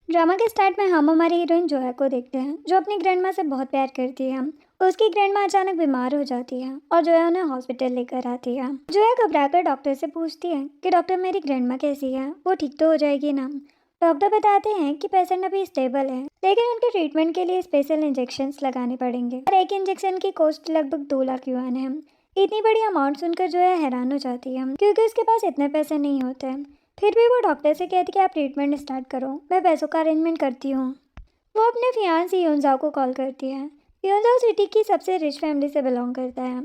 Drama के start में हम हमारी हीरोइन जोया को देखते हैं जो अपनी ग्रैंडमा से बहुत प्यार करती है। उसकी ग्रैंडमा अचानक बीमार हो जाती है और जोया उन्हें हॉस्पिटल लेकर आती है। जोया घबराकर डॉक्टर से पूछती है कि डॉक्टर मेरी ग्रैंडमा कैसी है, वो ठीक तो हो जाएगी ना। डॉक्टर बताते हैं कि पेशेंट अभी स्टेबल है, लेकिन उनके ट्रीटमेंट के लिए स्पेशल इंजेक्शंस लगाने पड़ेंगे और एक इंजेक्शन की कॉस्ट लगभग 2 लाख युआन है। इतनी बड़ी अमाउंट सुनकर जोया हैरान हो जाती है क्योंकि उसके पास इतने पैसे नहीं होते। फिर भी वो डॉक्टर से कहती कि आप ट्रीटमेंट स्टार्ट करो, मैं पैसों का अरेंजमेंट करती हूँ। वो अपने फियांसी योंजाओ को कॉल करती है। योंजाओ सिटी की सबसे रिच फैमिली से बिलोंग करता है।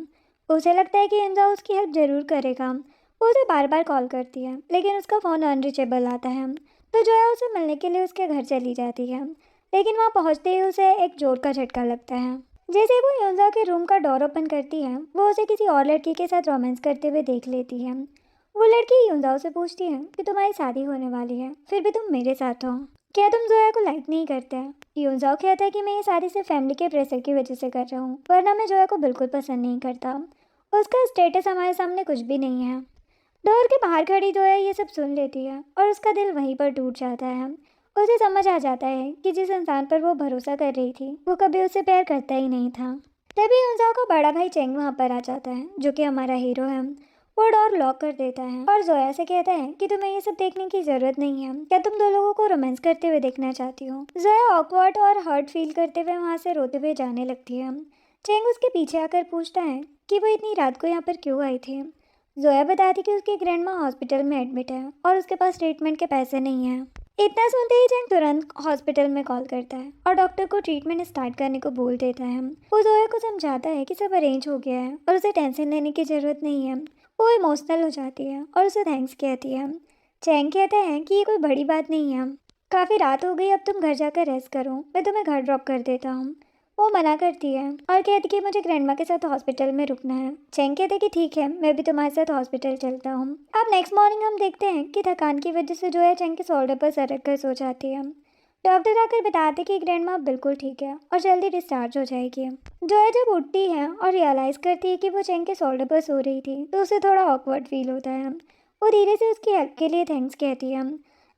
उसे लगता है कि योंजाओ उसकी हेल्प जरूर करेगा। वो उसे बार बार कॉल करती है, लेकिन उसका फ़ोन अनरीचेबल आता है। तो जोया उसे मिलने के लिए उसके घर चली जाती है, लेकिन वहाँ पहुँचते ही उसे एक जोर का झटका लगता है। जैसे ही वो योंजाओ के रूम का डोर ओपन करती है, वो उसे किसी और लड़की के साथ रोमांस करते हुए देख लेती है। वो लड़की योंजाओ से पूछती है कि तुम्हारी शादी होने वाली है, फिर भी तुम मेरे साथ हो, क्या तुम जोया को लाइक नहीं करते? योंजाओ कहता है कि मैं ये शादी सिर्फ फैमिली के प्रेशर की वजह से कर रहा हूँ, वरना मैं जोया को बिल्कुल पसंद नहीं करता। उसका स्टेटस हमारे सामने कुछ भी नहीं है। डोर के बाहर खड़ी जोया ये सब सुन लेती है और उसका दिल वहीं पर टूट जाता है। उसे समझ आ जाता है कि जिस इंसान पर वो भरोसा कर रही थी वो कभी उससे प्यार करता ही नहीं था। तभी योंजाओ का बड़ा भाई चेंग वहाँ पर आ जाता है, जो कि हमारा हीरो है। वो डोर लॉक कर देता है और जोया से कहता है कि तुम्हें ये सब देखने की जरूरत नहीं है, क्या तुम दो लोगों को रोमांस करते हुए देखना चाहती हो? जोया ऑकवर्ड और हर्ट फील करते हुए वहाँ से रोते हुए जाने लगती है। चेंग उसके पीछे आकर पूछता है कि वो इतनी रात को यहाँ पर क्यों आई थी। जोया बताती कि उसकी ग्रैंडमा हॉस्पिटल में एडमिट है और उसके पास ट्रीटमेंट के पैसे नहीं हैं। इतना सुनते ही चेंग तुरंत हॉस्पिटल में कॉल करता है और डॉक्टर को ट्रीटमेंट स्टार्ट करने को बोल देता है। वो जोया को समझाता है कि सब अरेंज हो गया है और उसे टेंशन लेने की ज़रूरत नहीं है। वो इमोशनल हो जाती है और उसे थैंक्स कहती है। चैंग कहता है कि ये कोई बड़ी बात नहीं है, काफ़ी रात हो गई, अब तुम घर जाकर रेस्ट करो, मैं तुम्हें घर ड्रॉप कर देता हूँ। वो मना करती है और कहती कि मुझे ग्रैंडमा के साथ हॉस्पिटल में रुकना है। चैंग कहते कि ठीक है, मैं भी तुम्हारे साथ हॉस्पिटल चलता हूँ। अब नेक्स्ट मॉर्निंग हम देखते हैं कि थकान की वजह से जो है चैंग के शोल्डर पर सर रख कर सो जाती है। डॉक्टर आकर बताते कि ग्रैंडमा बिल्कुल ठीक है और जल्दी डिस्चार्ज हो जाएगी। जोया जब उठती है और रियलाइज़ करती है कि वो चेंग के शोल्डर पर सो रही थी तो उसे थोड़ा ऑकवर्ड फील होता है। वो धीरे से उसकी हेल्प के लिए थैंक्स कहती है,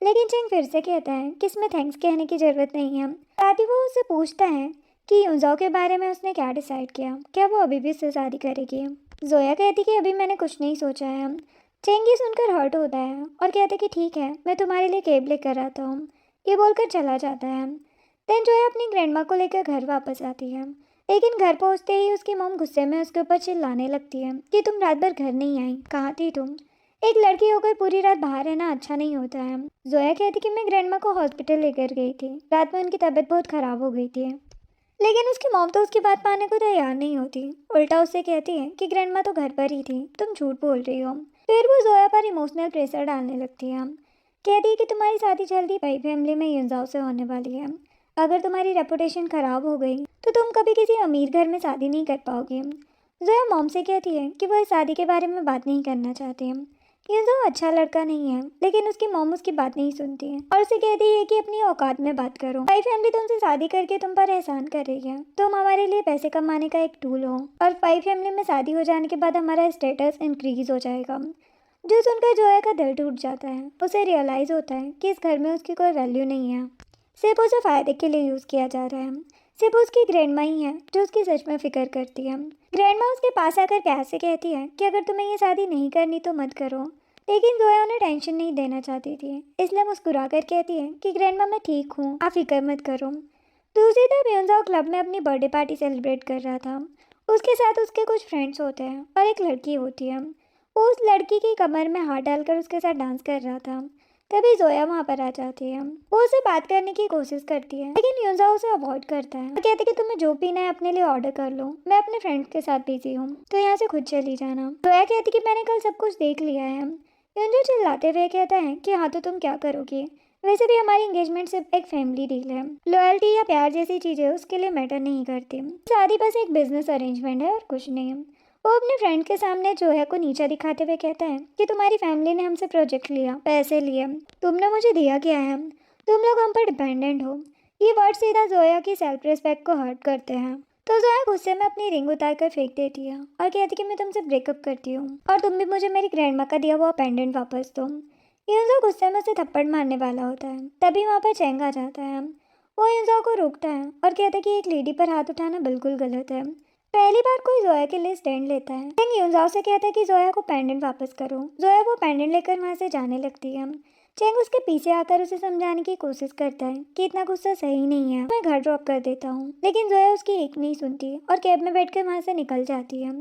लेकिन चेंग फिर से कहता है कि इसमें थैंक्स कहने की ज़रूरत नहीं है। साथ ही वो उससे पूछता है कि यूजाओ के बारे में उसने क्या डिसाइड किया, क्या वो अभी भी उससे शादी करेगी। जोया कहती कि अभी मैंने कुछ नहीं सोचा है। चेंग ये सुनकर हर्ट होता है और कहते कि ठीक है, मैं तुम्हारे लिए केब लेकर आता हूँ। ये बोलकर चला जाता है। देन जोया अपनी ग्रैंडमा को लेकर घर वापस आती है, लेकिन घर पहुंचते ही उसकी मॉम गुस्से में उसके ऊपर चिल्लाने लगती है कि तुम रात भर घर नहीं आई, कहाँ थी तुम? एक लड़की होकर पूरी रात बाहर रहना अच्छा नहीं होता है। जोया कहती कि मैं ग्रैंडमा को हॉस्पिटल लेकर गई थी, रात में उनकी तबीयत बहुत ख़राब हो गई थी। लेकिन उसकी मॉम तो उसकी बात मानने को तैयार नहीं होती, उल्टा उससे कहती है कि ग्रैंडमा तो घर पर ही थी, तुम झूठ बोल रही हो। फिर वो जोया पर इमोशनल प्रेशर डालने लगती है। कहती है कि तुम्हारी शादी जल्दी भाई फैमिली में युंजाओ से होने वाली है। अगर तुम्हारी रेपुटेशन खराब हो गई तो तुम कभी किसी अमीर घर में शादी नहीं कर पाओगी। जोया मॉम से कहती है कि वह इस शादी के बारे में बात नहीं करना चाहती। युंजाओ अच्छा लड़का नहीं है, लेकिन उसकी मॉम उसकी बात नहीं सुनती है और उसे कहती है कि अपनी औकात में बात करो। भाई फैमिली तुमसे शादी करके तुम पर एहसान कर रही है, तुम हमारे लिए पैसे कमाने का एक टूल हो और भाई फैमिली में शादी हो जाने के बाद हमारा स्टेटस इंक्रीज हो जाएगा। जो सुनकर जोया का दिल टूट जाता है। उसे रियलाइज़ होता है कि इस घर में उसकी कोई वैल्यू नहीं है, सिर्फ उसे फ़ायदे के लिए यूज़ किया जा रहा है। सिर्फ उसकी ग्रैंडमा ही है जो उसकी सच में फ़िक्र करती है। ग्रैंडमा उसके पास आकर प्यार से कहती है कि अगर तुम्हें ये शादी नहीं करनी तो मत करो, लेकिन जोया उन्हें टेंशन नहीं देना चाहती थी, इसलिए मुस्कुरा कर कहती है कि ग्रैंडमा मैं ठीक हूँ, आप फिक्र मत करो। दूसरी तरफ योंजाओ क्लब में अपनी बर्थडे पार्टी सेलिब्रेट कर रहा था। उसके साथ उसके कुछ फ्रेंड्स होते हैं और एक लड़की होती है। वो उस लड़की की कमर में हाथ डालकर उसके साथ डांस कर रहा था। तभी जोया वहाँ पर आ जाती है। वो उसे बात करने की कोशिश करती है, लेकिन योंजाओ उसे अवॉइड करता है और कहते कि तुम्हें जो पीना है अपने लिए ऑर्डर कर लो, मैं अपने फ्रेंड्स के साथ बिजी हूँ, तो यहाँ से खुद चली जाना। जोया कहती कि मैंने कल सब कुछ देख लिया है। योंजो चिल्लाते हुए कहता है कि हाँ तो तुम क्या करोगी, वैसे भी हमारी एंगेजमेंट सिर्फ एक फैमिली डील है, लॉयल्टी या प्यार जैसी चीज़ें उसके लिए मैटर नहीं करती, शादी बस एक बिजनेस अरेंजमेंट है और कुछ नहीं। वो अपने फ्रेंड के सामने जोया को नीचा दिखाते हुए कहता है कि तुम्हारी फैमिली ने हमसे प्रोजेक्ट लिया, पैसे लिए, तुमने मुझे दिया क्या है, तुम लोग हम पर डिपेंडेंट हो। ये वर्ड सीधा जोया की सेल्फ रिस्पेक्ट को हर्ट करते हैं। तो जोया गुस्से में अपनी रिंग उतार कर फेंक देती है और कहती कि मैं तुमसे ब्रेकअप करती हूँ और तुम भी मुझे मेरी ग्रैंडमा का दिया हुआ पेंडेंट वापस दो। यूनजाओ गुस्से में उसे थप्पड़ मारने वाला होता है, तभी वहाँ पर चेंग आ जाता है। वो यूनजाओ को रोकता है और कहता है कि एक लेडी पर हाथ उठाना बिल्कुल गलत है। पहली बार कोई जोया के लिए स्टैंड लेता है। चेंग यूनजाओ से कहता है कि जोया को पेंडेंट वापस करो। जोया वो पेंडेंट लेकर वहाँ से जाने लगती है। चेंग उसके पीछे आकर उसे समझाने की कोशिश करता है कि इतना गुस्सा सही नहीं है, मैं घर ड्रॉप कर देता हूँ, लेकिन जोया उसकी एक नहीं सुनती और कैब में बैठकर वहाँ से निकल जाती है।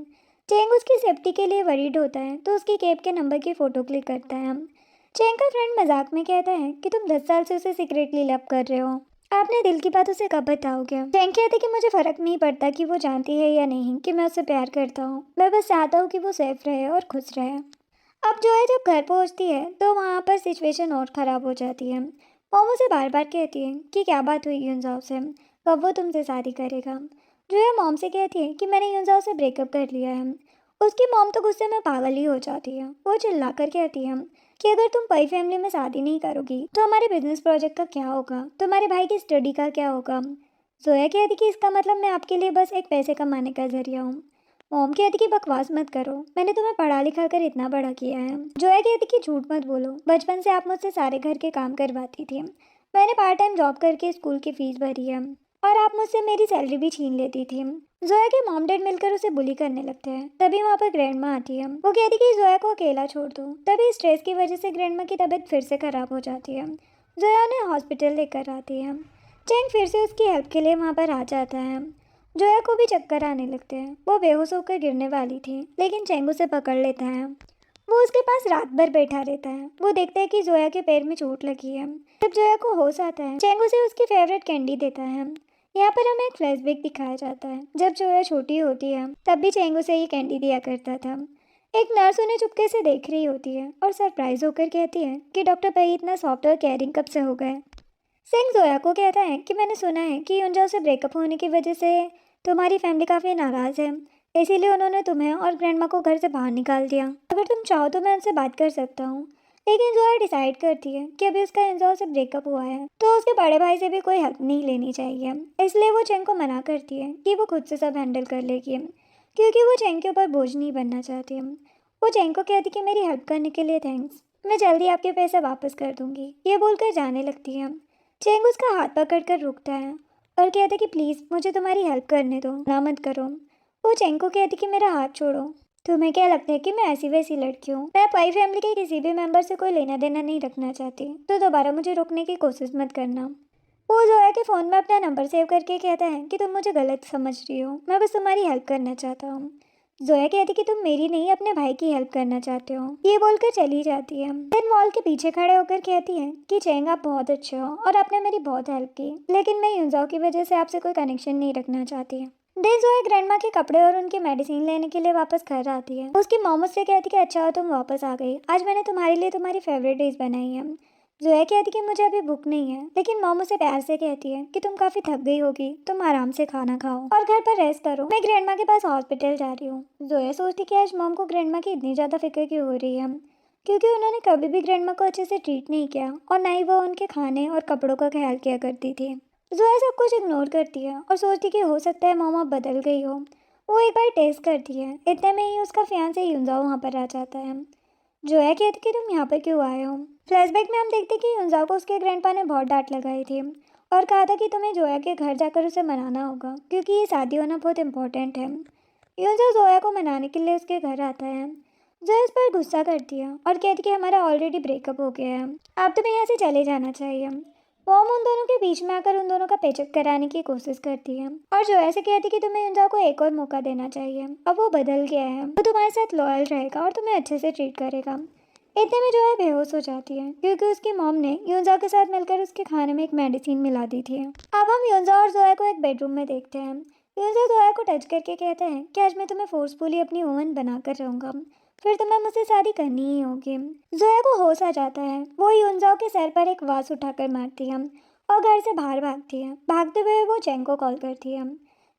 चेंग उसकी सेफ्टी के लिए वरीड होता है तो उसकी कैब के नंबर की फ़ोटो क्लिक करता है। चेंग का फ्रेंड मजाक में कहता है कि तुम 10 साल से उसे सीक्रेटली लव कर रहे हो, आपने दिल की बात उसे कब बताओगे? चेंग कहते कि मुझे फ़र्क नहीं पड़ता कि वो जानती है या नहीं कि मैं उससे प्यार करता हूँ, मैं बस चाहता हूँ कि वो सेफ रहे और खुश रहे। अब जो है जब घर पहुँचती है तो वहाँ पर सिचुएशन और ख़राब हो जाती है। मॉम उसे बार बार कहती है कि क्या बात हुई यूनजाओ से, कब वो तुमसे शादी करेगा। जो है मॉम से कहती है कि मैंने यूनजाओ से ब्रेकअप कर लिया है। उसकी मॉम तो गुस्से में पागल ही हो जाती है। वो चिल्लाकर कहती है कि अगर तुम पई फैमिली में शादी नहीं करोगी तो हमारे बिजनेस प्रोजेक्ट का क्या होगा, तुम्हारे भाई की स्टडी का क्या होगा। जोया कहती कि इसका मतलब मैं आपके लिए बस एक पैसे कमाने का जरिया हूँ। मॉम कहती कि बकवास मत करो, मैंने तुम्हें पढ़ा लिखा कर इतना बड़ा किया है। जोया कहती कि झूठ मत बोलो, बचपन से आप मुझसे सारे घर के काम करवाती थी, मैंने पार्ट टाइम जॉब करके स्कूल की फीस भरी है और आप मुझसे मेरी सैलरी भी छीन लेती थी। जोया के मॉम डैड मिलकर उसे बुली करने लगते हैं। तभी वहाँ पर ग्रैंडमा आती है। वो कहती कि जोया को अकेला छोड़ दो। तभी स्ट्रेस की वजह से ग्रैंडमा की तबीयत फिर से खराब हो जाती है। जोया उन्हें हॉस्पिटल लेकर आती है। चेंग फिर से उसकी हेल्प के लिए वहाँ पर आ जाता है। जोया को भी चक्कर आने लगते हैं। वो बेहोश होकर गिरने वाली थी, लेकिन चेंग उसे पकड़ लेता है। वो उसके पास रात भर बैठा रहता है। वो देखता है कि जोया के पैर में चोट लगी है। जब जोया को होश आता है, चेंग उसे उसकी फेवरेट कैंडी देता है। यहाँ पर हमें एक फ्लैशबैक दिखाया जाता है। जब जोया छोटी होती है तब भी चेंग उसे ये कैंडी दिया करता था। एक नर्स उन्हें चुपके से देख रही होती है और सरप्राइज होकर कहती है कि डॉक्टर पई इतना सॉफ्ट और केयरिंग कब से हो गए। चेंग जोया को कहता है कि मैंने सुना है कि यूनजाओ से ब्रेकअप होने की वजह से तुम्हारी फैमिली काफ़ी नाराज़ है, इसीलिए उन्होंने तुम्हें और ग्रैंडमा को घर से बाहर निकाल दिया। अगर तुम चाहो तो मैं उनसे बात कर सकता हूँ। लेकिन जोया डिसाइड करती है कि अभी उसका यूनजाओ से ब्रेकअप हुआ है तो उसके बड़े भाई से भी कोई हेल्प नहीं लेनी चाहिए। इसलिए वो चेंग को मना करती है कि वो खुद से सब हैंडल कर लेगी, क्योंकि वो चेंग के ऊपर बोझ नहीं बनना चाहती। वो चेंग को कहती कि मेरी हेल्प करने के लिए थैंक्स, मैं जल्दी आपके पैसे वापस कर दूंगी। ये बोलकर जाने लगती है। चेंग उसका हाथ पकड़कर रुकता है और कहता कि प्लीज़ मुझे तुम्हारी हेल्प करने दो, ना मत करो। वो चेंग को कहती कि मेरा हाथ छोड़ो, तुम्हें क्या लगता है कि मैं ऐसी वैसी लड़की हूँ? मैं पाई फैमिली के किसी भी मेंबर से कोई लेना देना नहीं रखना चाहती, तो दोबारा मुझे रोकने की कोशिश मत करना। वो जोया के फ़ोन में अपना नंबर सेव करके कहता है कि तुम मुझे गलत समझ रही हो, मैं बस तुम्हारी हेल्प करना चाहता हूँ। जोया कहती कि तुम मेरी नहीं अपने भाई की हेल्प करना चाहते हो। ये बोलकर चली जाती है। देन वॉल के पीछे खड़े होकर कहती है कि चेंग आप बहुत अच्छे हो और आपने मेरी बहुत हेल्प की, लेकिन मैं यूनजाओ की वजह से आपसे कोई कनेक्शन नहीं रखना चाहती। देन जोया ग्रैंडमा के कपड़े और उनकी मेडिसिन लेने के लिए वापस घर आती है। उसकी मॉम उससे कहती कि अच्छा तुम वापस आ गई, आज मैंने तुम्हारे लिए तुम्हारी फेवरेट डिश बनाई है। जोया कहती कि मुझे अभी भूख नहीं है, लेकिन मॉम उसे प्यार से कहती है कि तुम काफ़ी थक गई होगी, तुम आराम से खाना खाओ और घर पर रेस्ट करो, मैं ग्रैंडमा के पास हॉस्पिटल जा रही हूँ। जोया सोचती कि आज मॉम को ग्रैंडमा की इतनी ज़्यादा फिक्र क्यों हो रही है, क्योंकि उन्होंने कभी भी ग्रैंडमा को अच्छे से ट्रीट नहीं किया और ना ही वो उनके खाने और कपड़ों का ख्याल किया करती थी। जोया सब कुछ इग्नोर करती है और सोचती कि हो सकता है मॉम अब बदल गई हो। वो एक बार टेस्ट करती है, इतने में ही उसका फियांसे यूनजाओ वहाँ पर आ जाता है। जोया कहती कि तुम यहाँ पर क्यों आए हो। फ्लैशबैक में हम देखते कि यूनजाओ को उसके ग्रैंडपा ने बहुत डांट लगाई थी और कहा था कि तुम्हें जोया के घर जाकर उसे मनाना होगा, क्योंकि ये शादी होना बहुत इंपॉर्टेंट है। यूनजाओ जोया को मनाने के लिए उसके घर आता है। जोया उस पर गुस्सा करती है और कहती कि हमारा ऑलरेडी ब्रेकअप हो गया है, अब तुम्हें यहाँ से चले जाना चाहिए। मॉम उन दोनों के बीच में आकर उन दोनों का पेचअप कराने की कोशिश करती है और जोया से कहती कि तुम्हें यूनजाओ को एक और मौका देना चाहिए, अब वो बदल गया है, वो तुम्हारे साथ लॉयल रहेगा और तुम्हें अच्छे से ट्रीट करेगा। इतने में जोया बेहोश हो जाती है, क्योंकि उसकी मॉम ने यूनजाओ के साथ मिलकर उसके खाने में एक मेडिसिन मिला दी थी। अब हम यूनजाओ और जोया को एक बेडरूम में देखते हैं। यूनजाओ जोया को टच करके कहते हैं कि आज मैं तुम्हें फोर्सफुली अपनी वुमन बनाकर रहूँगा, फिर तुम्हें मुझसे शादी करनी ही होगी। जोया को होश आ जाता है। वो यूनजाओ के सर पर एक वास उठाकर मारती है और घर से बाहर भागती है। भागते हुए वो चेंग को कॉल करती है।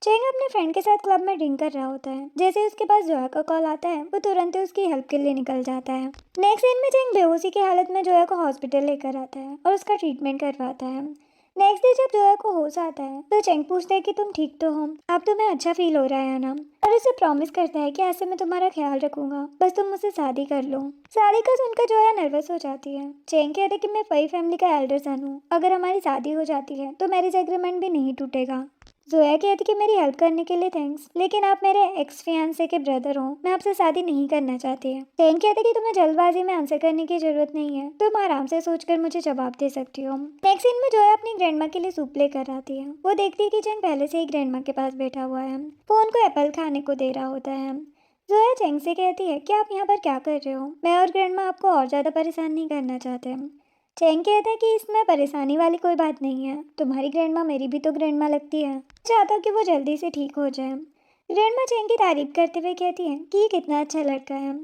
चेंग अपने फ्रेंड के साथ क्लब में ड्रिंक कर रहा होता है। जैसे ही उसके पास जोया का कॉल आता है वो तुरंत ही उसकी हेल्प के लिए निकल जाता है। नेक्स्ट सीन में चेंग बेहोशी की हालत में जोया को हॉस्पिटल लेकर आता है और उसका ट्रीटमेंट करवाता है। नेक्स्ट डे जब जोया को होश आता है तो चेंग पूछता है कि तुम ठीक तो हो, अब तुम्हें अच्छा फील हो रहा है ना। और उसे प्रॉमिस करता है कि ऐसे मैं तुम्हारा ख्याल रखूंगा, बस तुम मुझसे शादी कर लो। शादी का सुनकर जोया नर्वस हो जाती है। चैंग कहता है कि मैं वही फैमिली का एल्डर सन हूँ, अगर हमारी शादी हो जाती है तो मैरिज एग्रीमेंट भी नहीं टूटेगा। जोया कहती कि मेरी हेल्प करने के लिए थैंक्स, लेकिन आप मेरे एक्स फियांसे के ब्रदर हो, मैं आपसे शादी नहीं करना चाहती है। चैंग कहते कि तुम्हें जल्दबाजी में आंसर करने की जरूरत नहीं है, तुम आराम से सोचकर मुझे जवाब दे सकती हो। नेक्स्ट सीन में जोया अपनी ग्रैंडमा के लिए सूप लेकर आती है। वो देखती है कि चैंग पहले से ही ग्रैंडमा के पास बैठा हुआ है, वो उनको एप्पल खाने को दे रहा होता है। जोया चैंग से कहती है कि आप यहाँ पर क्या कर रहे हो, मैं और ग्रैंडमा आपको और ज़्यादा परेशान नहीं करना चाहते। चैंग कहता है कि इसमें परेशानी वाली कोई बात नहीं है, तुम्हारी ग्रैंडमा मेरी भी तो ग्रैंडमा लगती है, चाहता हूँ कि वो जल्दी से ठीक हो जाए। ग्रैंडमा चैंग की तारीफ करते हुए कहती है कि ये कितना अच्छा लड़का है।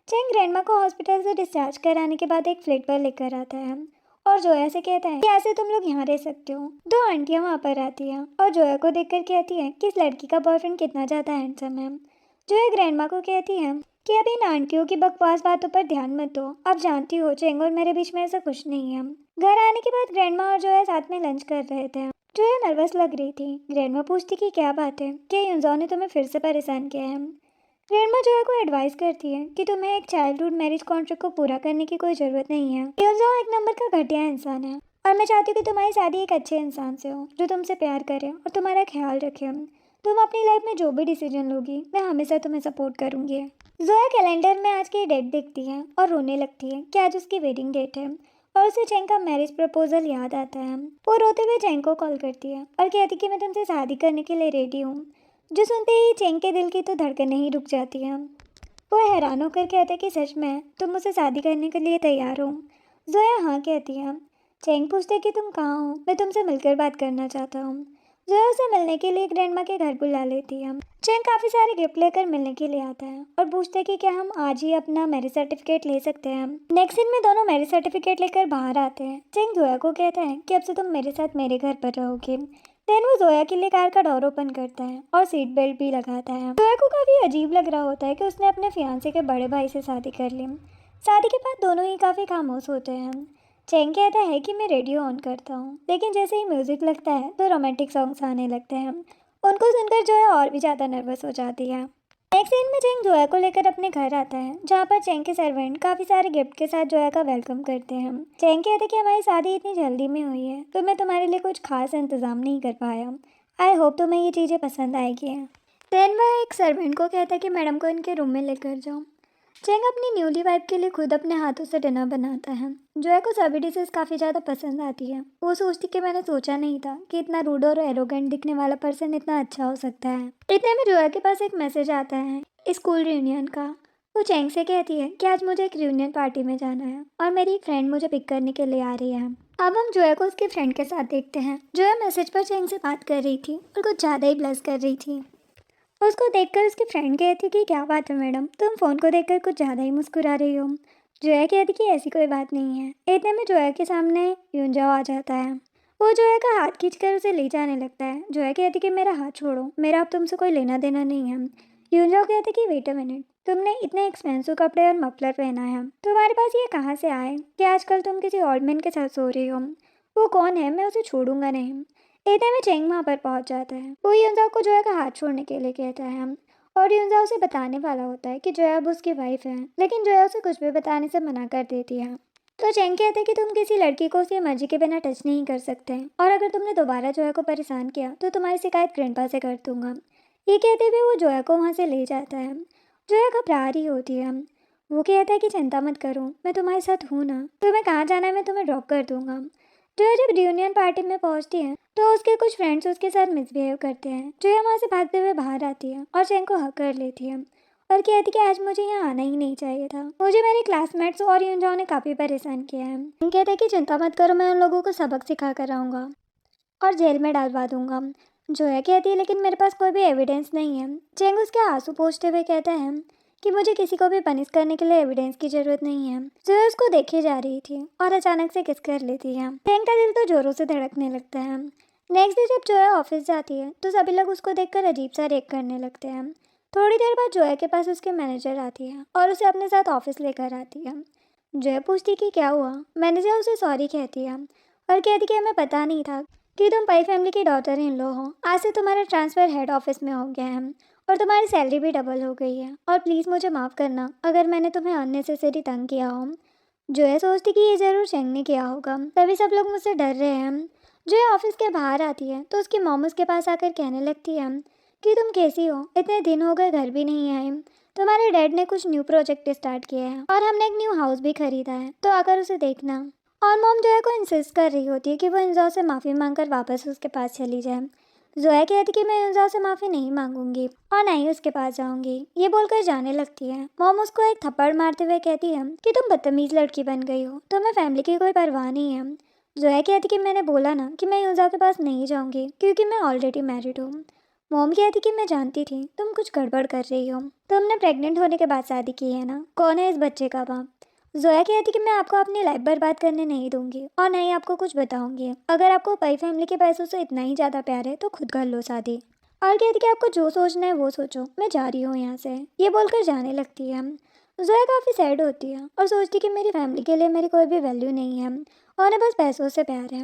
चैंग ग्रैंडमा को हॉस्पिटल से डिस्चार्ज कराने के बाद एक फ्लैट पर लेकर आता है और जोया से कहता है कि ऐसे तुम लोग यहाँ रह सकते हो। दो आंटियाँ वहाँ पर आती हैं और जोया को देखकर कहती है कि इस लड़की का बॉयफ्रेंड कितना ज़्यादा हैंडसम है। जोया ग्रैंडमा को कहती है कि अब इन आंटियों की बकवास बातों पर ध्यान मत दो, अब जानती हो चैंग और मेरे बीच में ऐसा कुछ नहीं है। घर आने के बाद ग्रैंडमा और जोया साथ में लंच कर रहे थे। जोया नर्वस लग रही थी। ग्रैंडमा पूछती कि क्या बात है, क्या युनजाओ ने तुम्हें फिर से परेशान किया है। ग्रैंडमा जोया को एडवाइस करती है कि तुम्हें एक चाइल्डहुड मैरिज कॉन्ट्रैक्ट को पूरा करने की कोई ज़रूरत नहीं है। युनजाओ एक नंबर का घटिया इंसान है और मैं चाहती हूँ कि तुम्हारी शादी एक अच्छे इंसान से हो जो तुमसे प्यार करे और तुम्हारा ख्याल रखे। तुम अपनी लाइफ में जो भी डिसीजन लोगी मैं हमेशा तुम्हें सपोर्ट करूँगी। जोया कैलेंडर में आज की डेट देखती है और रोने लगती है कि आज उसकी वेडिंग डेट है और उसे चैंग का मैरिज प्रपोजल याद आता है। वो रोते हुए चैंग को कॉल करती है और कहती कि मैं तुमसे शादी करने के लिए रेडी हूँ। जो सुनते ही चैंग के दिल की तो धड़कनें ही रुक जाती हैं। वो हैरान होकर कहता है कि सच में तुम मुझसे शादी करने के लिए तैयार हो। जोया हाँ कहती है। चैंग पूछते कि तुम कहाँ हो, मैं तुमसे मिलकर बात करना चाहता हूँ। जोया उसे मिलने के लिए ग्रैंडमा के घर बुला लेती है। चैंग काफ़ी सारे गिफ्ट लेकर मिलने के लिए आता है और पूछता है कि क्या हम आज ही अपना मैरिज सर्टिफिकेट ले सकते हैं। नेक्स्ट दिन में दोनों मैरिज सर्टिफिकेट लेकर बाहर आते हैं। चैंग जोया को कहता है कि अब से तुम मेरे साथ मेरे घर पर रहोगे। देन वो जोया के लिए कार का डोर ओपन करता है और सीट बेल्ट भी लगाता है। जोया को काफ़ी अजीब लग रहा होता है कि उसने अपने फियांसे के बड़े भाई से शादी कर ली। शादी के बाद दोनों ही काफ़ी खामोश होते हैं। चैंग कहता है कि मैं रेडियो ऑन करता हूँ, लेकिन जैसे ही म्यूज़िक लगता है तो रोमांटिक सॉन्ग्स आने लगते हैं। उनको सुनकर जोया और भी ज़्यादा नर्वस हो जाती है। नेक्स्ट सीन में चैंग जोया को लेकर अपने घर आता है, जहाँ पर चैंग के सर्वेंट काफ़ी सारे गिफ्ट के साथ जोया का वेलकम करते हैं। चैंग कहते हैं कि हमारी शादी इतनी जल्दी में हुई है तो मैं तुम्हारे लिए कुछ खास इंतज़ाम नहीं कर पाया। आई होप तुम्हें ये चीज़ें पसंद आएगी। देन वह एक सर्वेंट को कहता है कि मैडम को इनके रूम में लेकर जाओ। चैंग अपनी न्यूली वाइफ के लिए खुद अपने हाथों से डिनर बनाता है। जोया को सभी डिशेस काफ़ी ज़्यादा पसंद आती है। वो सोचती कि मैंने सोचा नहीं था कि इतना रूड और एरोगेंट दिखने वाला पर्सन इतना अच्छा हो सकता है। इतने में जोया के पास एक मैसेज आता है स्कूल रियूनियन का। वो चैंग से कहती है कि आज मुझे एक रियूनियन पार्टी में जाना है और मेरी एक फ्रेंड मुझे पिक करने के लिए आ रही है। अब हम जोया को उसके फ्रेंड के साथ देखते हैं। जोया मैसेज पर चैंग से बात कर रही थी और कुछ ज़्यादा ही ब्लश कर रही थी। उसको देखकर उसकी फ्रेंड कहती कि क्या बात है मैडम, तुम फ़ोन को देखकर कुछ ज़्यादा ही मुस्कुरा रही हो। जोया कहती कि ऐसी कोई बात नहीं है। इतने में जोया के सामने युनजाओ आ जाता है। वो जोया का हाथ खींचकर उसे ले जाने लगता है। जोया कहती कि मेरा हाथ छोड़ो, मेरा अब तुमसे कोई लेना देना नहीं है। युनजाओ कहती कि वेट अ मिनट, तुमने इतने एक्सपेंसिव कपड़े और मफलर पहना है, तुम्हारे पास ये कहाँ से आए कि आजकल तुम किसी ओल्ड मैन के साथ सो रही हो। वो कौन है, मैं उसे छोड़ूंगा नहीं। इतने में चैंग वहाँ पर पहुँच जाता है। वो युनजाओ को जोया का हाथ छोड़ने के लिए कहता है और युनजाओ उसे बताने वाला होता है कि जोया अब उसकी वाइफ है, लेकिन जोया उसे कुछ भी बताने से मना कर देती है। तो चैंग कहते हैं कि तुम किसी लड़की को उसकी मर्जी के बिना टच नहीं कर सकते और अगर तुमने दोबारा जोया को परेशान किया तो तुम्हारी शिकायत ग्रैंडपा से कर दूंगा। ये कहते हुए वो जोया को वहाँ से ले जाता है। जोया घबरा रही होती है। वो कहता है कि चिंता मत करो, मैं तुम्हारे साथ हूँ ना, तुम्हें कहाँ जाना है मैं तुम्हें ड्रॉप कर दूंगा। जोया जब रियूनियन पार्टी में पहुंचती है तो उसके कुछ फ्रेंड्स उसके साथ मिसबिहेव करते हैं। जोया वहाँ से भागते हुए बाहर आती है और चैंग को हक कर लेती है और कहती कि आज मुझे यहाँ आना ही नहीं चाहिए था, मुझे मेरे क्लासमेट्स और युनजाओ ने काफ़ी परेशान किया है। कहता है कि चिंता मत करो, मैं उन लोगों को सबक सिखा कर आऊँगा और जेल में डालवा दूंगा। जोया कहती है लेकिन मेरे पास कोई भी एविडेंस नहीं है। चैंग उसके आंसू पोंछते हुए कहता है कि मुझे किसी को भी पनिश करने के लिए एविडेंस की ज़रूरत नहीं है। जोया उसको देखे जा रही थी और अचानक से किस कर लेती है। चैंग का दिल तो जोरों से धड़कने लगता है। नेक्स्ट डे जब जोया ऑफिस जाती है तो सभी लोग उसको देखकर अजीब सा रिएक्ट करने लगते हैं। थोड़ी देर बाद जोया के पास उसके मैनेजर आती है और उसे अपने साथ ऑफिस लेकर आती है। जोया पूछती कि क्या हुआ। मैनेजर उसे सॉरी कहती है और कहती कि हमें पता नहीं था कि तुम पई फैमिली की डॉटर इन लो हो, आज से तुम्हारा ट्रांसफ़र हेड ऑफिस में हो गया है और तुम्हारी सैलरी भी डबल हो गई है, और प्लीज़ मुझे माफ़ करना अगर मैंने तुम्हें अननेसेसरी तंग किया हो। जो है सोचती कि ये ज़रूर चेंग ने किया होगा, तभी सब लोग मुझसे डर रहे हैं। जो है ऑफिस के बाहर आती है तो उसकी मॉम उसके पास आकर कहने लगती है कि तुम कैसी हो, इतने दिन हो गए घर भी नहीं आए। तुम्हारे डैड ने कुछ न्यू प्रोजेक्ट स्टार्ट किया है और हमने एक न्यू हाउस भी खरीदा है, तो आकर उसे देखना। और मॉम जोया को इंसिस्ट कर रही होती है कि वो इंजाओ से माफ़ी मांगकर वापस उसके पास चली जाए। जोया कहती कि मैं इंजाओ से माफ़ी नहीं मांगूंगी और ना ही उसके पास जाऊंगी। ये बोलकर जाने लगती है। मॉम उसको एक थप्पड़ मारते हुए कहती है कि तुम बदतमीज लड़की बन गई हो, तुम्हें फैमिली की कोई परवाह नहीं है। जोया कहती कि मैंने बोला ना कि मैं इंजाओ के पास नहीं जाऊंगी क्योंकि मैं ऑलरेडी मैरिड हूँ। मॉम कहती कि मैं जानती थी तुम कुछ गड़बड़ कर रही हो, तुमने प्रेग्नेंट होने के बाद शादी की है ना, कौन है इस बच्चे का बाप। जोया कहती कि मैं आपको अपनी लाइफ बर्बाद करने नहीं दूंगी और ना ही आपको कुछ बताऊंगी। अगर आपको पई फैमिली के पैसों से इतना ही ज़्यादा प्यार है तो खुद कर लो शादी। और कहती कि आपको जो सोचना है वो सोचो, मैं जा रही हूँ यहाँ से। ये बोलकर जाने लगती है। जोया काफ़ी सैड होती है और सोचती कि मेरी फैमिली के लिए मेरी कोई भी वैल्यू नहीं है और उन्हें बस पैसों से प्यार है।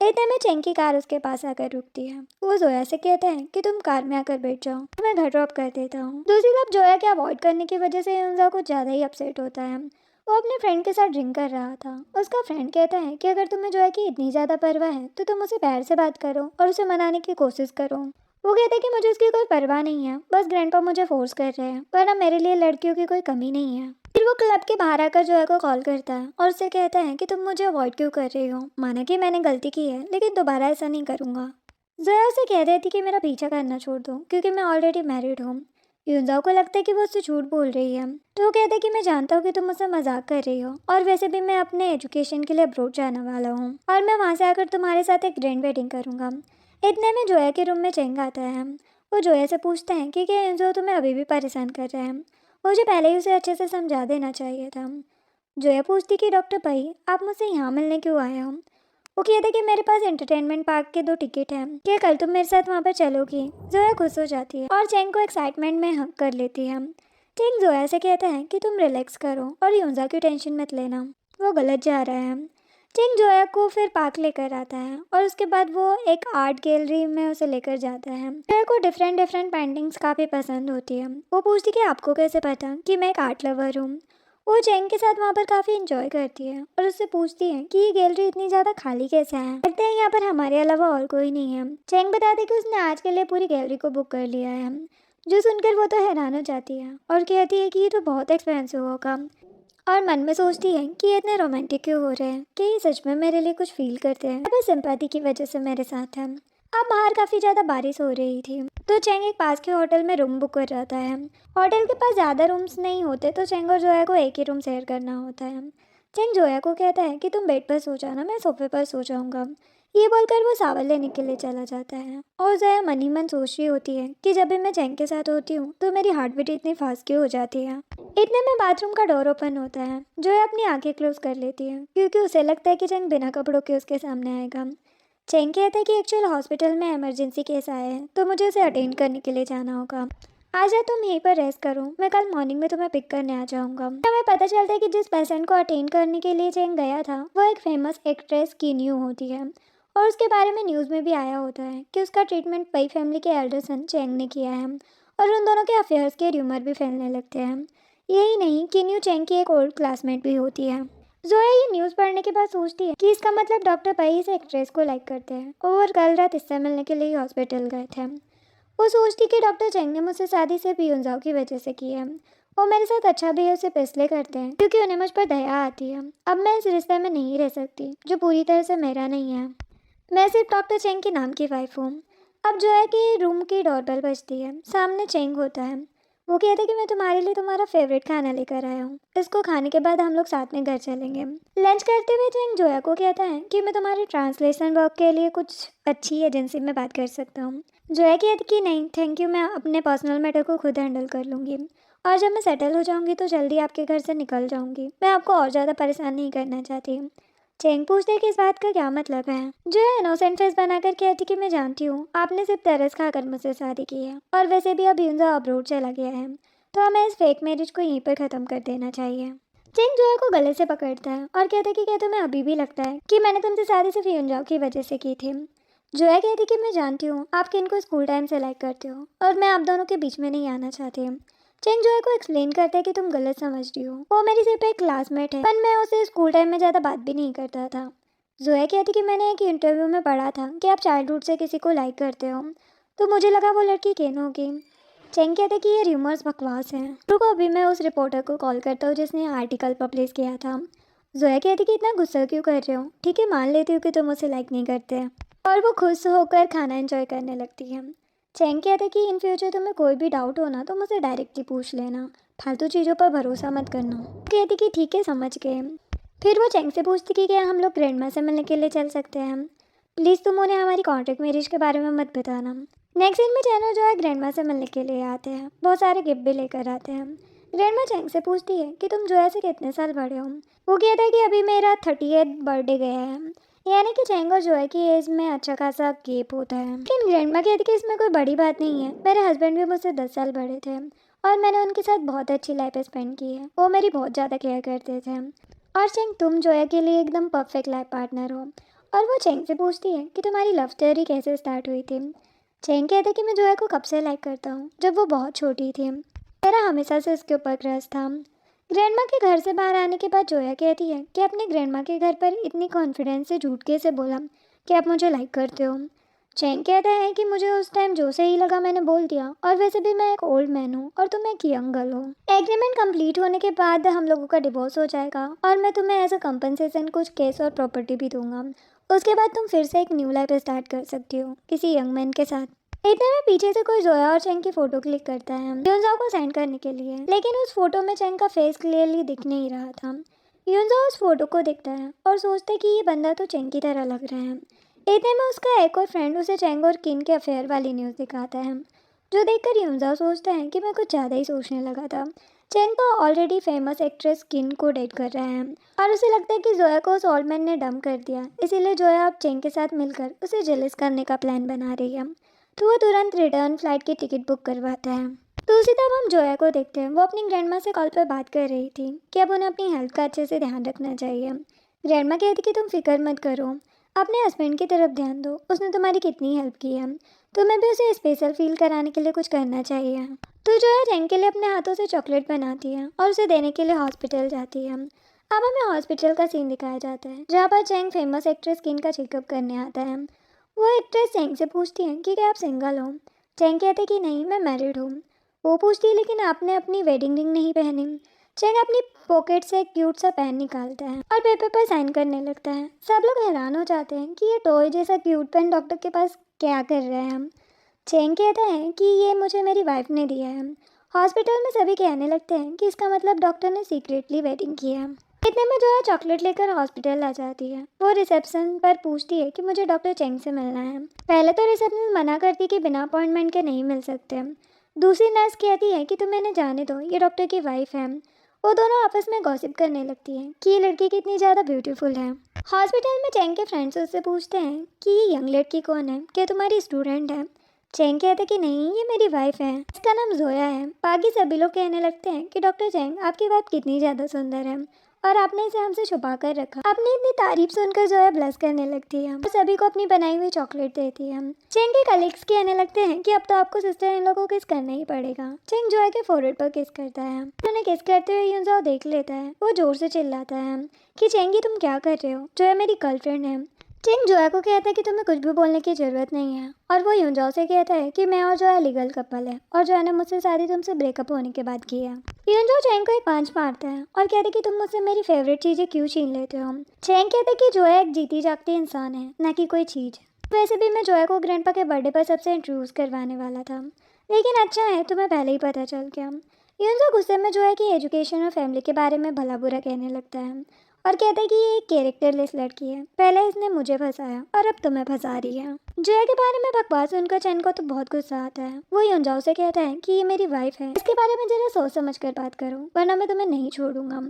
इतने में चेंग की कार उसके पास आकर रुकती है। वो जोया से कहता है कि तुम कार में आकर बैठ जाओ, मैं घर ड्रॉप कर देता हूँ। दूसरी तरफ जोया के अवॉइड करने की वजह से युनजा कुछ ज़्यादा ही अपसेट होता है। वो अपने फ्रेंड के साथ ड्रिंक कर रहा था। उसका फ्रेंड कहता है कि अगर तुम्हें जोया की इतनी ज़्यादा परवाह है तो तुम उसे प्यार से बात करो और उसे मनाने की कोशिश करो। वो कहते हैं कि मुझे उसकी कोई परवाह नहीं है, बस ग्रैंडपा मुझे फोर्स कर रहे हैं, वरना मेरे लिए लड़कियों की कोई कमी नहीं है। फिर वो क्लब के बाहर आकर जोया को कॉल करता है और उससे कहता है कि तुम मुझे अवॉइड क्यों कर रही हो, माना कि मैंने गलती की है लेकिन दोबारा ऐसा नहीं करूँगा। जोया उसे कह रही थी कि मेरा पीछा करना छोड़ दो क्योंकि मैं ऑलरेडी मैरिड हूँ। युनजाओ को लगता है कि वो उससे झूठ बोल रही है, तो वो कहता है कि मैं जानता हूँ कि तुम मुझसे मजाक कर रही हो और वैसे भी मैं अपने एजुकेशन के लिए अब्रॉड जाने वाला हूँ और मैं वहाँ से आकर तुम्हारे साथ एक ग्रैंड वेडिंग करूँगा। इतने में जोया के रूम में चेंग आता है। वो जोया से पूछता है कि क्या युनजाओ तुम्हें अभी भी परेशान कर रहा है, मुझे पहले ही उसे अच्छे से समझा देना चाहिए था। जोया पूछती कि डॉक्टर भाई आप मुझसे यहाँ मिलने क्यों आए हो। वो कहता कि मेरे पास एंटरटेनमेंट पार्क के 2 टिकट हैं, क्या कल तुम मेरे साथ वहाँ पर चलोगी। जोया खुश हो जाती है और चेंग को एक्साइटमेंट में हक कर लेती है। चेंग जोया से कहता है कि तुम रिलैक्स करो और युनजा की टेंशन मत लेना, वो गलत जा रहा है। चेंग जोया को फिर पार्क लेकर आता है और उसके बाद वो एक आर्ट गैलरी में उसे लेकर जाता है। जोया को डिफरेंट डिफरेंट पेंटिंग्स काफ़ी पसंद होती है। वो पूछती कि आपको कैसे पता कि मैं एक आर्ट लवर हूँ। वो चेंग के साथ वहाँ पर काफ़ी इंजॉय करती है और उससे पूछती है कि ये गैलरी इतनी ज़्यादा खाली कैसे है, लगता है यहाँ पर हमारे अलावा और कोई नहीं है। चेंग बताती कि उसने आज के लिए पूरी गैलरी को बुक कर लिया है। जो सुनकर वो तो हैरान हो जाती है और कहती है कि ये तो बहुत एक्सपेंसिव होगा, और मन में सोचती है कि ये इतने रोमांटिक क्यों हो रहे हैं, कि ये सच में मेरे लिए कुछ फील करते हैं, बस सिंपैथी की वजह से मेरे साथ है। अब बाहर काफ़ी ज़्यादा बारिश हो रही थी तो चेंग एक पास के होटल में रूम बुक कर जाता है। होटल के पास ज़्यादा रूम्स नहीं होते तो चेंग और जोया को एक ही रूम शेयर करना होता है। चेंग जोया को कहता है कि तुम बेड पर सो जाना, मैं सोफे पर सो जाऊंगा। ये बोलकर वो सावल लेने के लिए चला जाता है और जोया मन ही मन सोच रही होती है कि जब भी मैं चेंग के साथ होती हूँ तो मेरी हार्ट बीट इतनी फास्ट क्यों हो जाती है। इतने में बाथरूम का डोर ओपन होता है। जोया अपनी आंखें क्लोज कर लेती है क्योंकि उसे लगता है कि चेंग बिना कपड़ों के उसके सामने आएगा। चेंग कहता है कि एक्चुअल हॉस्पिटल में इमरजेंसी केस आया है तो मुझे उसे अटेंड करने के लिए जाना होगा। आज तुम यहीं पर रेस्ट करो, मैं कल मॉर्निंग में तुम्हें पिक करने आ जाऊंगा। हमें पता चलता है कि जिस पेशेंट को अटेंड करने के लिए चेंग गया था वो एक फेमस एक्ट्रेस कीन्यू होती है और उसके बारे में न्यूज़ में भी आया होता है कि उसका ट्रीटमेंट पई फैमिली के एल्डर सन चेंग ने किया है और उन दोनों के अफेयर्स के र्यूमर भी फैलने लगते हैं। यही नहीं, कीन्यू चेंग की एक ओल्ड क्लासमेट भी होती है। जोया ये न्यूज़ पढ़ने के बाद सोचती है कि इसका मतलब डॉक्टर पई इस एक्ट्रेस को लाइक करते हैं और कल रात इससे मिलने के लिए हॉस्पिटल गए थे। वो सोचती कि डॉक्टर चेंग ने मुझसे शादी सिर्फ युनजाओ की वजह से की है। वो मेरे साथ अच्छा बिहेव सिर्फ इसलिए करते हैं क्योंकि उन्हें मुझ पर दया आती है। अब मैं इस रिश्ते में नहीं रह सकती जो पूरी तरह से मेरा नहीं है। मैं सिर्फ डॉक्टर चेंग के नाम की वाइफ हूँ। अब जो है कि रूम की डोरबेल बजती है, सामने चेंग होता है। वो कहता है कि मैं तुम्हारे लिए तुम्हारा फेवरेट खाना लेकर आया हूँ, इसको खाने के बाद हम लोग साथ में घर चलेंगे। लंच करते हुए चेंग जोया को कहता है कि मैं तुम्हारे ट्रांसलेशन वर्क के लिए कुछ अच्छी एजेंसी में बात कर सकता हूँ। जोया कहती कि नहीं थैंक यू, मैं अपने पर्सनल मैटर को खुद हैंडल कर लूँगी और जब मैं सेटल हो जाऊँगी तो जल्दी आपके घर से निकल जाऊँगी। मैं आपको और ज़्यादा परेशान नहीं करना चाहती। चेंग पूछते कि इस बात का क्या मतलब है। जो है इनोसेंट फेस बनाकर कहती कि मैं जानती हूँ आपने सिर्फ तरस खाकर मुझसे शादी की है और वैसे भी अब युनजा अब्रोड चला गया है तो हमें इस फेक मैरिज को यहीं पर ख़त्म कर देना चाहिए। चेंग जोया को गले से पकड़ता है और कहता है कि क्या तुम्हें अभी भी लगता है कि मैंने तुमसे शादी सिर्फ युनजाओ की वजह से की थी। जोया कहती कि मैं जानती हूँ आप किन को स्कूल टाइम से लाइक करते हो और मैं आप दोनों के बीच में नहीं आना चाहती। चेंग जोया को एक्सप्लेन करता है कि तुम गलत समझ रही हो, वो मेरी सिर्फ एक क्लासमेट है, पर मैं उसे स्कूल टाइम में ज़्यादा बात भी नहीं करता था। जोया कहती कि मैंने एक इंटरव्यू में पढ़ा था कि आप चाइल्डहुड से किसी को लाइक करते हो, तो मुझे लगा वो लड़की केन होगी। चेंग कहते कि ये र्यूमर्स बकवास हैं। रुको, अभी मैं उस रिपोर्टर को कॉल करता हूँ जिसने आर्टिकल पब्लिश किया था। जोया कहती कि इतना गुस्सा क्यों कर रहे हो, ठीक है मान लेती हूँ कि तुम उसे लाइक नहीं करते, और वो खुश होकर खाना एंजॉय करने लगती है। चेंग कहते कि इन फ्यूचर तुम्हें कोई भी डाउट हो ना तो मुझसे डायरेक्टली पूछ लेना, फालतू चीज़ों पर भरोसा मत करना। कहती कि ठीक है समझ गए। फिर वो चेंग से पूछती कि क्या हम लोग ग्रैंड माँ से मिलने के लिए चल सकते हैं, प्लीज़ तुम उन्हें हमारी कॉन्ट्रैक्ट मैरिज के बारे में मत बताना। नेक्स्ट सीन में चैनो जो है ग्रैंड माँ से मिलने के लिए आते हैं, बहुत सारे गिफ्ट भी लेकर आते हैं। ग्रैंड माँ चेंग से पूछती है कि तुम जोया से कितने साल बड़े हो। वो कहता है कि अभी मेरा 30th बर्थडे गया है, यानी कि चेंग और जोया की एज में अच्छा खासा गैप होता है। लेकिन ग्रैंड माँ कहती है कि इसमें कोई बड़ी बात नहीं है, मेरे हस्बैंड भी मुझसे 10 साल बड़े थे और मैंने उनके साथ बहुत अच्छी लाइफ स्पेंड की है, वो मेरी बहुत ज़्यादा केयर करते थे। और चेंग तुम जोया के लिए एकदम परफेक्ट लाइफ पार्टनर हो। और वो चेंग से पूछती है कि तुम्हारी लव स्टोरी कैसे स्टार्ट हुई थी। चेंग कहते हैं कि मैं जोया को कब से लाइक करता हूँ, जब वो बहुत छोटी थी, मेरा हमेशा से उसके ऊपर क्रश था। ग्रैंडमा के घर से बाहर आने के बाद जोया कहती है कि अपने ग्रैंडमा के घर पर इतनी कॉन्फिडेंस से झूठ कैसे बोला कि आप मुझे लाइक करते हो। चेंग कहता है कि मुझे उस टाइम जो सही लगा मैंने बोल दिया, और वैसे भी मैं एक ओल्ड मैन हूँ और तुम एक यंग गर्ल हो। एग्रीमेंट कंप्लीट होने के बाद हम लोगों का डिवोर्स हो जाएगा और मैं तुम्हें एज अ कंपनसेशन कुछ केस और प्रॉपर्टी भी दूंगा। उसके बाद तुम फिर से एक न्यू लाइफ स्टार्ट कर सकती हो किसी यंग मैन के साथ। इतने में पीछे से कोई जोया और चेंग की फोटो क्लिक करता है यूनजाओ को सेंड करने के लिए, लेकिन उस फोटो में चेंग का फेस क्लियरली दिख नहीं रहा था। यूनजाओ उस फोटो को देखता है और सोचता है कि ये बंदा तो चेंग की तरह लग रहा है। इतने में उसका एक और फ्रेंड उसे चेंग और किन के अफेयर वाली न्यूज़ दिखाता है, जो देखकर यूनजाओ सोचता है कि मैं कुछ ज़्यादा ही सोचने लगा था। चेंग को ऑलरेडी फेमस एक्ट्रेस किन को डेट कर रहा है और उसे लगता है कि जोया को उस ओल्ड मैन ने डंप कर दिया, इसीलिए जोया अब चेंग के साथ मिलकर उसे जेलस करने का प्लान बना रही है। तो वो तुरंत रिटर्न फ्लाइट की टिकट बुक करवाता है। दूसरी तरफ हम जोया को देखते हैं, वो अपनी ग्रैंडमा से कॉल पर बात कर रही थी कि अब उन्हें अपनी हेल्थ का अच्छे से ध्यान रखना चाहिए। ग्रैंडमा कहती कि तुम फिक्र मत करो, अपने हस्बैंड की तरफ ध्यान दो, उसने तुम्हारी कितनी हेल्प की है, तुम्हें भी उसे स्पेशल फील कराने के लिए कुछ करना चाहिए। तो जोया चेंग के लिए अपने हाथों से चॉकलेट बनाती है और उसे देने के लिए हॉस्पिटल जाती है। अब हमें हॉस्पिटल का सीन दिखाया जाता है जहाँ पर चेंग फेमस एक्ट्रेस किन का चेकअप करने आता है। वो एक्ट्रेस चेंग से पूछती है कि क्या आप सिंगल हो। चेंग कहते कि नहीं मैं मैरिड हूँ। वो पूछती है लेकिन आपने अपनी वेडिंग रिंग नहीं पहनी। चेंग अपनी पॉकेट से एक क्यूट सा पेन निकालता है और पेपर पर साइन करने लगता है। सब लोग हैरान हो जाते हैं कि ये टॉय जैसा क्यूट पेन डॉक्टर के पास क्या कर रहे हैं। चेंग कहता है कि ये मुझे मेरी वाइफ ने दिया है। हॉस्पिटल में सभी कहने लगते हैं कि इसका मतलब डॉक्टर ने सीक्रेटली वेडिंग की है। इतने में जोया चॉकलेट लेकर हॉस्पिटल आ जाती है। वो रिसेप्शन पर पूछती है कि मुझे डॉक्टर चेंग से मिलना है। पहले तो रिसेप्शन मना करती कि बिना अपॉइंटमेंट के नहीं मिल सकते। दूसरी नर्स कहती है कि तुम इन्हें जाने दो, ये डॉक्टर की वाइफ है। वो दोनों आपस में गॉसिप करने लगती हैं कि ये लड़की कितनी ज़्यादा ब्यूटीफुल है। हॉस्पिटल में चेंग के फ्रेंड्स उससे पूछते हैं कि ये यंग लड़की कौन है, क्या तुम्हारी स्टूडेंट है। चेंग कहते कि नहीं ये मेरी वाइफ है, इसका नाम जोया है। बाकी सभी लोग कहने लगते हैं कि डॉक्टर चेंग आपकी वाइफ कितनी ज़्यादा सुंदर है और आपने इसे हमसे छुपा कर रखा। अपनी इतनी तारीफ सुनकर जोया ब्लश करने लगती है और सभी को अपनी बनाई हुई चॉकलेट देती है। चेंग के कलीग्स कहने लगते हैं कि अब तो आपको सिस्टर इन लोगों को किस करना ही पड़ेगा। चेंग जोया के फोरहेड पर किस करता है। उन्हें किस करते हुए यूनजाओ देख लेता है। वो जोर से चिल्लाता है कि चेंगी तुम क्या कर रहे हो, जोया मेरी गर्लफ्रेंड है। चेंग जोया को कहता है कि तुम्हें कुछ भी बोलने की जरूरत नहीं है और वो यूनजाओ से कहता है कि मैं और जोया लीगल कपल है और जोया ने मुझसे शादी तुमसे ब्रेकअप होने के बाद की है। यूनजाओ चेंग को एक पंच मारता है और कहते कि तुम मुझसे मेरी फेवरेट चीज़ें क्यों छीन लेते हो। चेंग कहते कि जोया एक जीती जागती इंसान है, न कि कोई चीज़। वैसे भी मैं जोया को ग्रैंडपा के बर्थडे पर सबसे इंट्रोड्यूस करवाने वाला था, लेकिन अच्छा है तुम्हें पहले ही पता चल गया। यूनजाओ गुस्से में जोया की एजुकेशन और फैमिली के बारे में भला बुरा कहने लगता है और कहता है कि ये एक कैरेक्टरलेस लड़की है, पहले इसने मुझे फंसाया और अब तुम्हें फंसा रही है। जोया के बारे में बकवास सुनकर चेन को तो बहुत गुस्सा आता है। वो यूनजाओ से कहता है कि ये मेरी वाइफ है, इसके बारे में जरा सोच समझ कर बात करो वरना मैं तुम्हें नहीं छोड़ूंगा।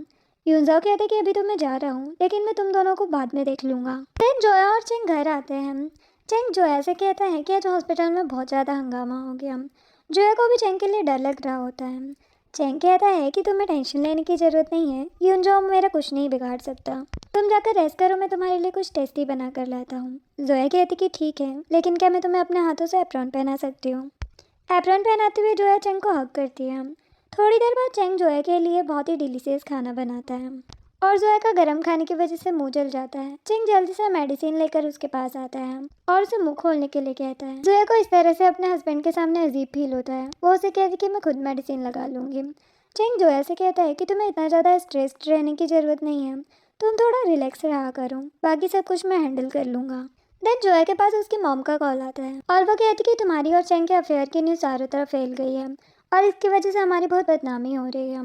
यूनजाओ कहते कि अभी तो मैं जा रहा हूँ, लेकिन मैं तुम दोनों को बाद में देख लूंगा। फिर जोया और चेंग घर आते हैं। चेंग जोया से कहता है कि आज हॉस्पिटल में बहुत ज़्यादा हंगामा हो गया। जोया को भी चेंग के लिए डर लग रहा होता है। चैंग कहता है कि तुम्हें टेंशन लेने की जरूरत नहीं है, यूनजो मेरा कुछ नहीं बिगाड़ सकता। तुम जाकर रेस्ट करो, मैं तुम्हारे लिए कुछ टेस्टी बना कर लाता हूँ। जोया कहती कि ठीक है, लेकिन क्या मैं तुम्हें अपने हाथों से एप्रॉन पहना सकती हूँ। एप्रॉन पहनाते हुए जोया चैंग को हक करती है। थोड़ी देर बाद चैंग जोया के लिए बहुत ही डिलीशियस खाना बनाता है और जोया का गर्म खाने की वजह से मुंह जल जाता है। चैंग जल्दी से मेडिसिन लेकर उसके पास आता है और उसे मुंह खोलने के लिए कहता है। जोया को इस तरह से अपने हस्बैंड के सामने अजीब फील होता है। वो उसे कहती कि मैं खुद मेडिसिन लगा लूंगी। चैंग जोया से कहता है कि तुम्हें इतना ज़्यादा स्ट्रेस्ड रहने की ज़रूरत नहीं है, तुम थोड़ा रिलैक्स रहा करो, बाकी सब कुछ मैं हैंडल कर लूँगा। देन जोया के पास उसकी मॉम का कॉल आता है और वो कहती कि तुम्हारी और चैंग के अफेयर की न्यूज़ चारों तरफ फैल गई है और इसकी वजह से हमारी बहुत बदनामी हो रही है।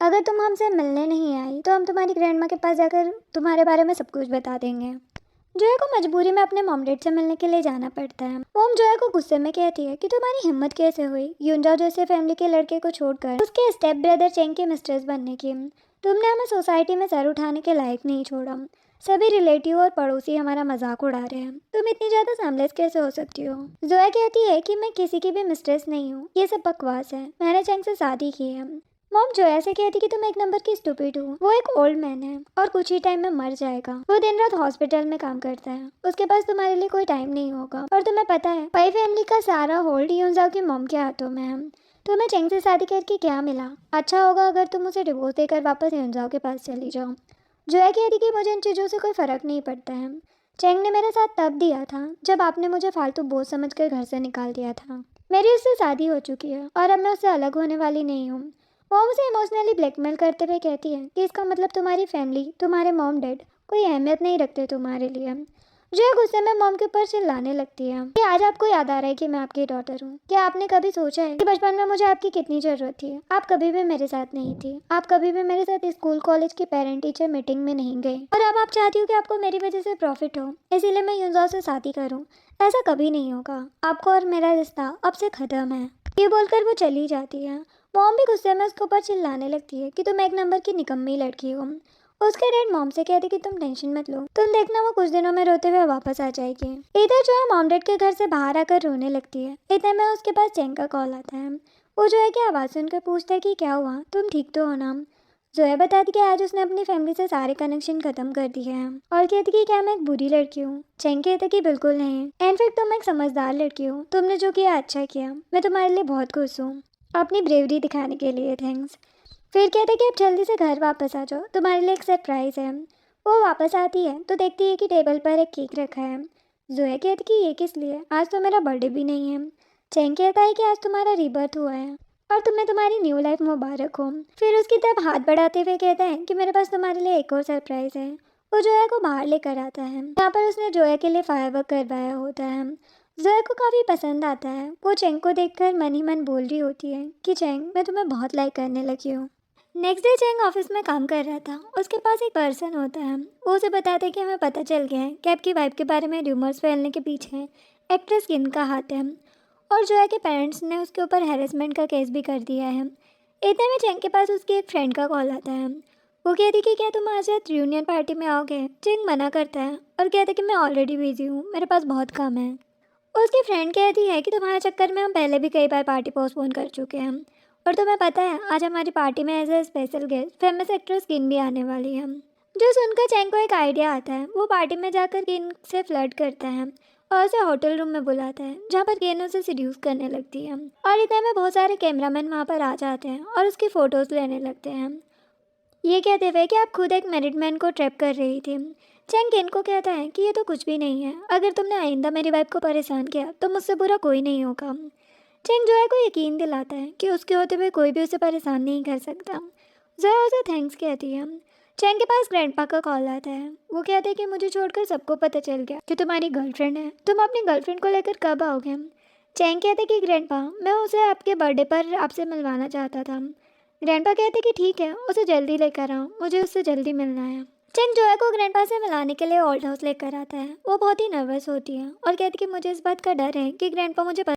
अगर तुम हमसे मिलने नहीं आई तो हम तुम्हारी ग्रैंड माँ के पास जाकर तुम्हारे बारे में सब कुछ बता देंगे। जोया को मजबूरी में अपने मॉम डैड से मिलने के लिए जाना पड़ता है। मॉम जोया को गुस्से में कहती है कि तुम्हारी हिम्मत कैसे हुई यूनजाओ जैसे फैमिली के लड़के को छोड़कर उसके स्टेप ब्रदर चैंग के मिस्ट्रेस बनने की। तुमने हमें सोसाइटी में सर उठाने के लायक नहीं छोड़ा। सभी रिलेटिव और पड़ोसी हमारा मजाक उड़ा रहे हैं। तुम इतनी ज़्यादा सामलेस कैसे हो सकती हो। जोया कहती है कि मैं किसी की भी मिस्ट्रेस नहीं हूँ, ये सब बकवास है, मैंने चैंग से शादी की है। मॉम जोया से कहती कि तुम एक नंबर की स्टूपिड हो। वो एक ओल्ड मैन है और कुछ ही टाइम में मर जाएगा। वो दिन रात हॉस्पिटल में काम करता है, उसके पास तुम्हारे लिए कोई टाइम नहीं होगा। और तुम्हें पता है वाई फैमिली का सारा होल्ड यूनजाओ की मॉम के हाथों में है। तुम्हें चैंग से शादी करके क्या मिला? अच्छा होगा अगर तुम उसे डिवोर्स देकर वापस यूनजाओ के पास चली जाओ। जोया कहती कि मुझे इन चीज़ों से कोई फ़र्क नहीं पड़ता है। चैंग ने मेरे साथ तब दिया था जब आपने मुझे फालतू बोझ समझकर घर से निकाल दिया था। मेरी उससे शादी हो चुकी है और अब मैं उससे अलग होने वाली नहीं हूँ। वो मुझे इमोशनली ब्लैकमेल करते हुए कहती है कि इसका मतलब तुम्हारी फैमिली, तुम्हारे मॉम डैड कोई अहमियत नहीं रखते तुम्हारे लिए। जो गुस्से में मॉम के ऊपर चिल्लाने लगती है कि आज आपको याद आ रहा है कि मैं आपकी डॉटर हूँ। क्या आपने कभी सोचा है कि बचपन में मुझे आपकी कितनी ज़रूरत थी? आप कभी भी मेरे साथ नहीं थी। आप कभी भी मेरे साथ स्कूल कॉलेज की पेरेंट टीचर मीटिंग में नहीं गए और अब आप चाहती हो कि आपको मेरी वजह से प्रॉफिट हो, इसीलिए मैं यूनजाओ से शादी करूँ। ऐसा कभी नहीं होगा। आपको और मेरा रिश्ता अब से ख़त्म है। ये बोलकर वो चली जाती है। मॉम भी गुस्से में उसके ऊपर चिल्लाने लगती है कि तुम एक नंबर की निकम्मी लड़की हो। उसके डैड मॉम से कहते कि तुम टेंशन मत लो, तुम देखना वो कुछ दिनों में रोते हुए वापस आ जाएगी। इधर जो है मॉम डैड के घर से बाहर आकर रोने लगती है। इतने में उसके पास चैंग का कॉल आता है। वो जो है कि आवाज़ सुनकर पूछता है कि क्या हुआ, तुम ठीक तो हो ना। जोया बताती कि आज उसने अपनी फैमिली से सारे कनेक्शन खत्म कर दिए हैं और कहती कि क्या मैं एक बुरी लड़की हूँ। चैंग कहता कि बिल्कुल नहीं, इनफैक्ट तुम एक समझदार लड़की हो, तुमने जो किया अच्छा किया, मैं तुम्हारे लिए बहुत खुश हूँ। अपनी ब्रेवरी दिखाने के लिए थैंक्स। फिर कहते कि अब जल्दी से घर वापस आ जाओ, तुम्हारे लिए एक सरप्राइज़ है। वो वापस आती है तो देखती है कि टेबल पर एक केक रखा है। जोया कहती कि ये किस लिए, आज तो मेरा बर्थडे भी नहीं है। चैंग कहता है कि आज तुम्हारा रीबर्थ हुआ है और तुम्हें तुम्हारी न्यू लाइफ मुबारक हो। फिर उसकी तरफ हाथ बढ़ाते हुए कहता है कि मेरे पास तुम्हारे लिए एक और सरप्राइज़ है। वो जोया को बाहर लेकर आता है, यहाँ पर उसने जोया के लिए फायरवर्क करवाया होता है। जोया को काफ़ी पसंद आता है। वो चैंग को देखकर मन ही मन बोल रही होती है कि चैंग, मैं तुम्हें बहुत लाइक करने लगी हूँ। नेक्स्ट डे चैंग ऑफिस में काम कर रहा था। उसके पास एक पर्सन होता है। वो उसे बताता है कि हमें पता चल गया है कि आपकी वाइफ के बारे में र्यूमर्स फैलने के पीछे एक्ट्रेस किन का हाथ है और जोया के पेरेंट्स ने उसके ऊपर हैरेसमेंट का केस भी कर दिया है। इतने में चैंग के पास उसकी एक फ्रेंड का कॉल आता है। वो कहती कि क्या तुम आज रात रियूनियन पार्टी में आओगे? चैंग मना करता है और कहता कि मैं ऑलरेडी बिजी हूँ, मेरे पास बहुत काम है। उसकी फ्रेंड कहती है कि तुम्हारे चक्कर में हम पहले भी कई बार पार्टी पोस्टपोन कर चुके हैं और तुम्हें पता है आज हमारी पार्टी में as a special guest famous actress किन भी आने वाली है। जो सुनकर चैंग को एक आइडिया आता है। वो पार्टी में जाकर किन से फ्लर्ट करता है और उसे होटल रूम में बुलाता है जहाँ पर किन उसे सीड्यूस करने लगती है और इतने में बहुत सारे कैमरामैन वहाँ पर आ जाते हैं और उसकी फ़ोटोज़ लेने लगते हैं, ये कहते हुए कि आप खुद एक मैरिड मैन को ट्रैप कर रही थी। चैंग किन को कहता है कि ये तो कुछ भी नहीं है, अगर तुमने आइंदा मेरी वाइफ को परेशान किया तो मुझसे बुरा कोई नहीं होगा। चैंग जोया को यकीन दिलाता है कि उसके होते हुए कोई भी उसे परेशान नहीं कर सकता। जोया उसे थैंक्स कहती है। चैंग के पास ग्रैंडपा का कॉल आता है। वो कहते हैं कि मुझे छोड़कर सबको पता चल गया कि तुम्हारी गर्लफ्रेंड है, तुम अपनी गर्लफ्रेंड को लेकर कब आओगे? चैंग कहते कि ग्रैंडपा, मैं उसे आपके बर्थडे पर आपसे मिलवाना चाहता था। ग्रैंडपा कहते कि ठीक है, उसे जल्दी लेकर आओ, मुझे उससे जल्दी मिलना है। चैंग जोया को ग्रैंडपा से मिलाने के लिए ओल्ड हाउस लेकर आता है। वो बहुत ही नर्वस होती है और कहती कि मुझे इस बात का डर है कि ग्रैंडपा मुझे